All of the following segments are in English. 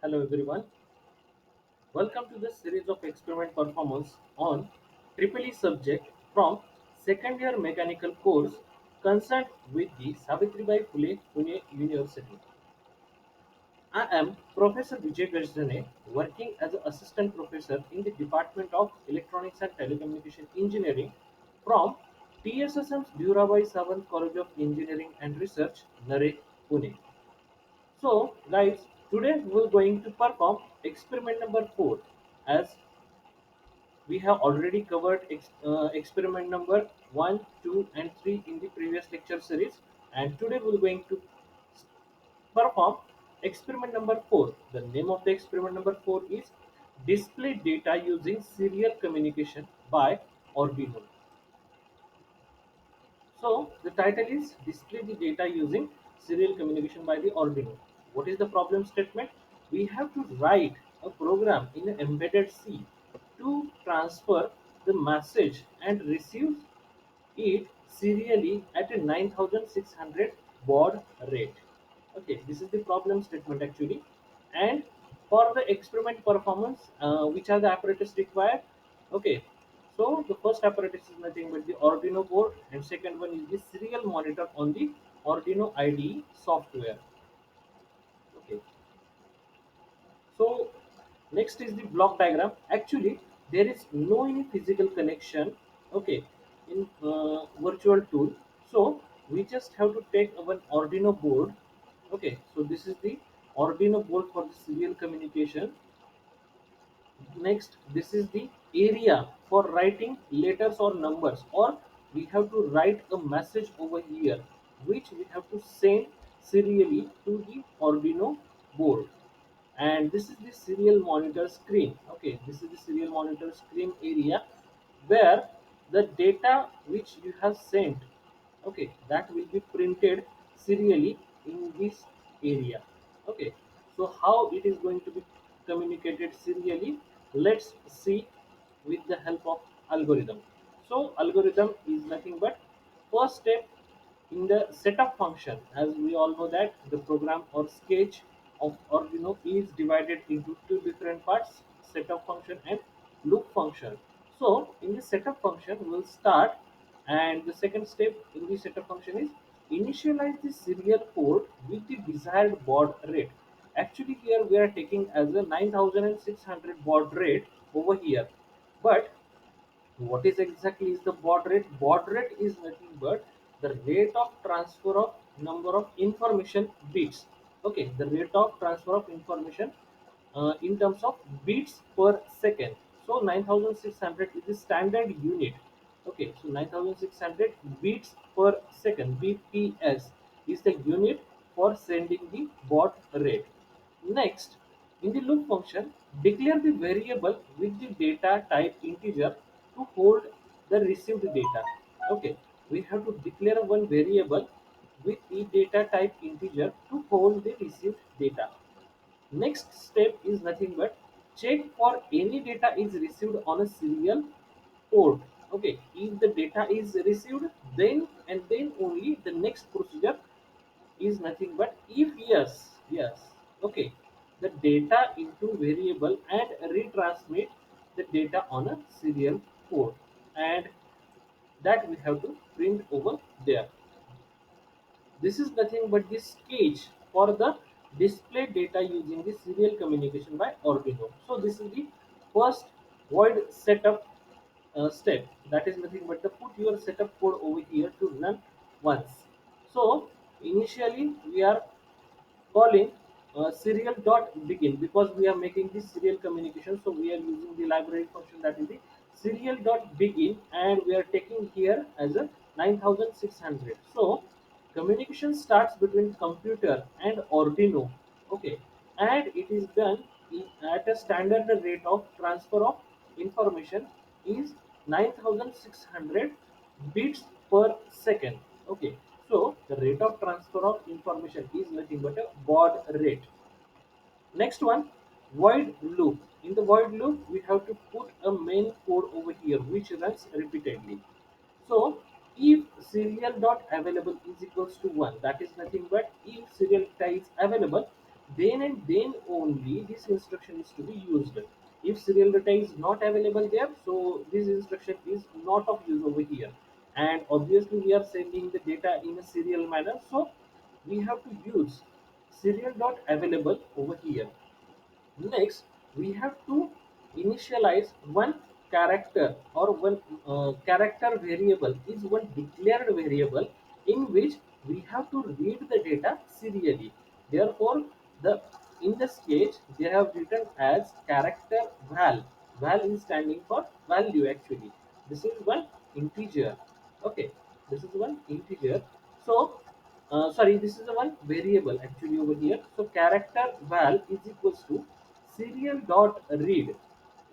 Hello everyone, welcome to the series of experiment performance on Triple E subject from second year mechanical course concerned with the Savitribai Phule Pune University. I am Professor Vijay Gajrane, working as an assistant professor in the Department of Electronics and Telecommunication Engineering from TSSM's Dhirabai Sawant College of Engineering and Research, Nare, Pune. So, guys, today we're going to perform experiment number 4 as we have already covered experiment number 1, 2, and 3 in the previous lecture series, and today we're going to perform experiment number 4. The name of the experiment number 4 is display data using serial communication by Arduino. So the title is display the data using serial communication by the Arduino. What is the problem statement? We have to write a program in an embedded C to transfer the message and receive it serially at a 9600 baud rate. Okay, this is the problem statement actually. And for the experiment performance, which are the apparatus required? Okay, so the first apparatus is nothing but the Arduino board, and second one is the serial monitor on the Arduino IDE software. Okay, so next is the block diagram. Actually, there is no any physical connection. Okay, in virtual tool. So we just have to take one Arduino board. Okay, so this is the Arduino board for the serial communication. Next, this is the area for writing letters or numbers, or we have to write a message over here, which we have to send serially to the Arduino board. And this is the serial monitor screen. Okay, this is the serial monitor screen area where the data which you have sent, okay, that will be printed serially in this area. Okay, so how it is going to be communicated serially, let's see with the help of algorithm. So algorithm is nothing but first step in the setup function. As we all know that the program or sketch of Arduino is divided into two different parts, setup function and loop function. So in the setup function we'll start, and the second step in the setup function is initialize the serial port with the desired baud rate. Actually here we are taking as a 9600 baud rate over here, but what is exactly is the baud rate? Baud rate is nothing but the rate of transfer of number of information bits. Okay, the rate of transfer of information in terms of bits per second. So 9600 is the standard unit. Okay, so 9600 bits per second, BPS, is the unit for sending the baud rate. Next, in the loop function, declare the variable with the data type integer to hold the received data. Okay, we have to declare one variable with the data type integer to hold the received data. Next step is nothing but check for any data is received on a serial port. Okay, if the data is received, then only the next procedure is nothing but if yes, okay, the data into variable and retransmit the data on a serial port, and that we have to print over there. This is nothing but the sketch for the display data using the serial communication by Arduino. So this is the first void setup step. That is nothing but the put your setup code over here to run once. So initially we are calling serial dot begin because we are making this serial communication, so we are using the library function, that is the serial dot begin, and we are taking here as a 9600. So communication starts between computer and Arduino. Okay, and it is done at a standard rate of transfer of information is 9600 bits per second. Okay, so the rate of transfer of information is nothing but a baud rate. Next one, void loop. In the void loop, we have to put a main code over here which runs repeatedly. So if serial dot available is equals to 1, that is nothing but if serial data is available, then and then only this instruction is to be used. If serial data is not available there, so this instruction is not of use over here. And obviously we are sending the data in a serial manner, so we have to use serial dot available over here. Next, we have to initialize one character, or one character variable is one declared variable in which we have to read the data serially. Therefore, the in this case they have written as character val. Val is standing for value actually. This is one integer. Okay, this is one integer. So sorry, this is the one variable actually over here. So character val is equals to serial dot read.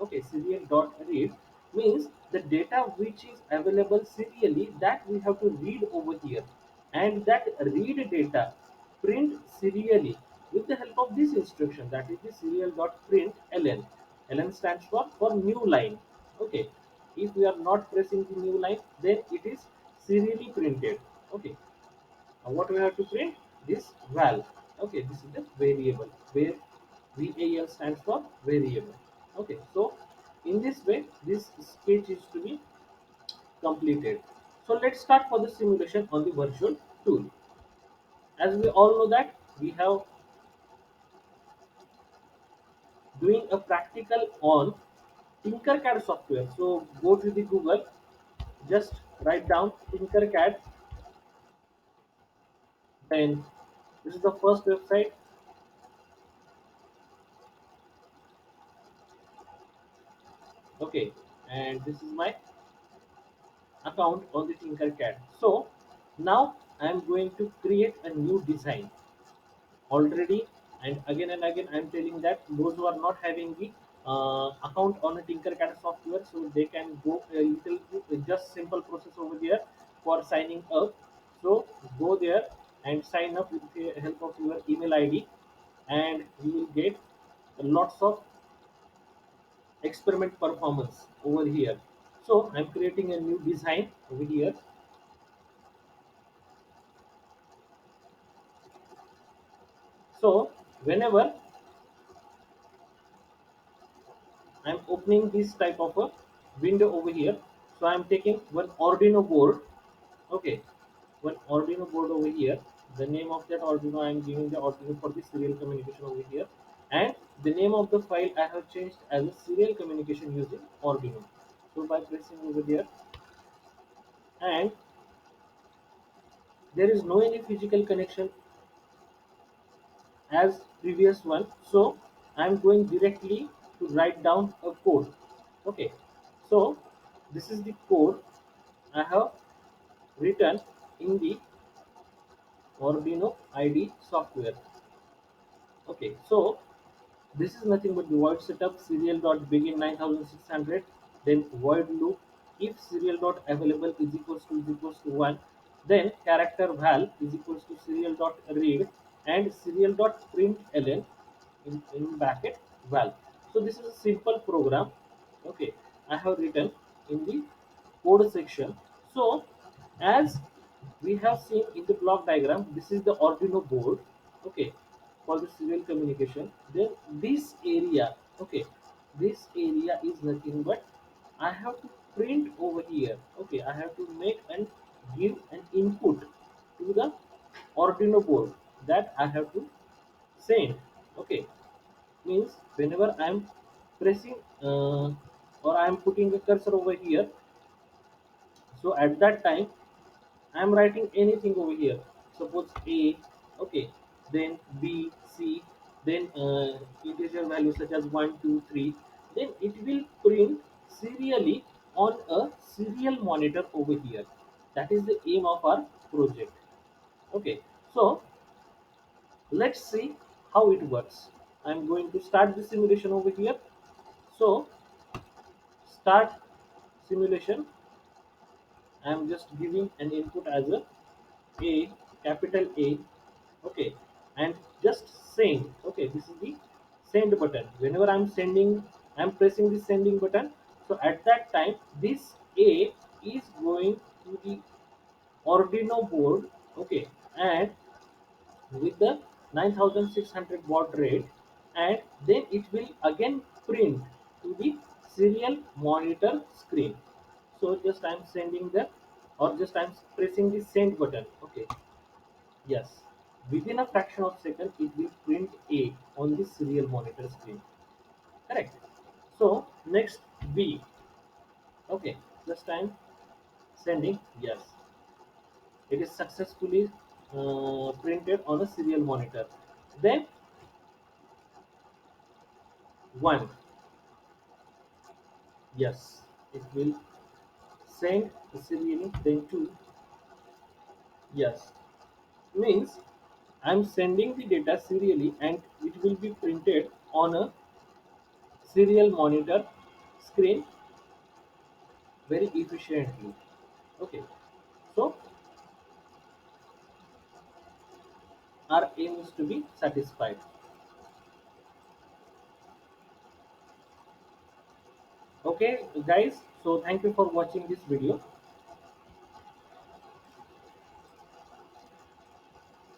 Okay, serial dot read means the data which is available serially, that we have to read over here, and that read data print serially with the help of this instruction, that is the serial dot print ln. Ln stands for new line. Okay, if we are not pressing the new line, then it is serially printed. Okay, what we have to print? This val. Okay, this is the variable where val stands for variable. Okay, so in this way this sketch is to be completed. So let's start for the simulation on the virtual tool. As we all know that we have doing a practical on Tinkercad software. So go to the Google, just write down Tinkercad, then this is the first website. Okay, and this is my account on the Tinkercad. So now I am going to create a new design already, and again I am telling that those who are not having the account on a Tinkercad software, so they can go a little just simple process over there for signing up. So go there and sign up with the help of your email ID, and you will get lots of experiment performance over here. So I'm creating a new design over here. So whenever I'm opening this type of a window over here, so I'm taking one Arduino board. Okay, one Arduino board over here. The name of that Arduino, I'm giving the Arduino for the serial communication over here, and the name of the file I have changed as a serial communication using Arduino. So by pressing over there, and there is no any physical connection as previous one, so I'm going directly to write down a code. Okay, so this is the code I have written in the Arduino ID software. Okay, so this is nothing but the void setup serial dot begin 9600, then void loop if serial dot available is equals to 1, then character val is equals to serial dot read and serial dot print ln in bracket val. So this is a simple program. Okay, I have written in the code section. So as we have seen in the block diagram, this is the Arduino board. Okay, for the serial communication. Then this area, okay, this area is nothing but I have to print over here. Okay, I have to make and give an input to the Arduino board that I have to send. Okay, means whenever I am pressing or I am putting a cursor over here, so at that time I am writing anything over here. Suppose A, okay, then B, C, then integer values such as 1, 2, 3. Then it will print serially on a serial monitor over here. That is the aim of our project. Okay, so let's see how it works. I'm going to start the simulation over here. So start simulation. I'm just giving an input as a capital A, okay, and just send. Okay, this is the send button. Whenever I'm sending, I'm pressing the sending button. So at that time, this A is going to the Arduino board, okay, and with the 9600 baud rate, and then it will again print to the serial monitor screen. So just I'm sending the, or just I'm pressing the send button. Okay, yes, within a fraction of second it will print A on the serial monitor screen. Correct. So next B. Okay, just I'm sending, yes, it is successfully printed on a serial monitor. Then 1, yes, it will send serially. Then 2, yes, means I'm sending the data serially and it will be printed on a serial monitor screen very efficiently. Okay, so our aim is to be satisfied. Okay guys, so thank you for watching this video.